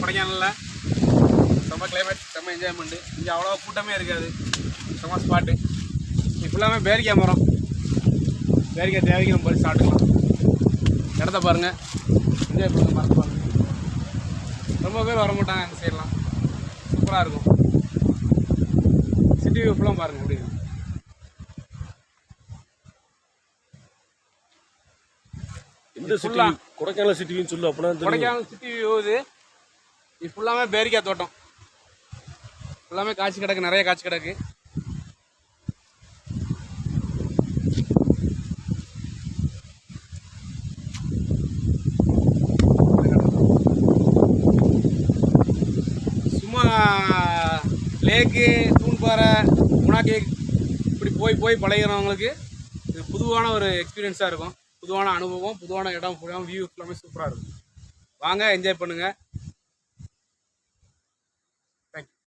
கொடைக்கானலில் செம்ம கிளைமேட், செம்ம என்ஜாய்மெண்ட்டு. இங்கே அவ்வளோவா கூட்டமே இருக்காது, செம்ம ஸ்பாட்டு. இது ஃபுல்லாமே பேரிக்காய் மரம். பேரிக்காய் தேவைக்கு நம்ம போய் சாப்பிட்டுக்கலாம். இடத்த பாருங்கள், என்ஜாய் பண்ணுங்க, மரத்தை பாருங்கள். ரொம்ப பேர் வர மாட்டாங்க அந்த சைட்லாம், சூப்பராக இருக்கும். சிட்டி வியூ ஃபுல்லாக பாருங்கள் எப்படி இருக்கு. இந்த சிட்டி கொடைக்கானல் சிட்டின்னு சொல்லு. அப்படின்னா கொடைக்கானல் சிட்டி வியூ இது ஃபுல்லாமே பேரிக்காய் தோட்டம். ஃபுல்லாமே காய்ச்சி கிடக்கு, நிறைய காய்ச்சி கிடக்கு. சும்மா லேக்கு, தூண்பாறை, முனாக்கே இப்படி போய் போய் பழகிறவங்களுக்கு இது புதுவான ஒரு எக்ஸ்பீரியன்ஸாக இருக்கும். புதுவான அனுபவம், புதுவான இடம், வியூ எல்லாமே சூப்பராக இருக்கும். வாங்க, என்ஜாய் பண்ணுங்கள்.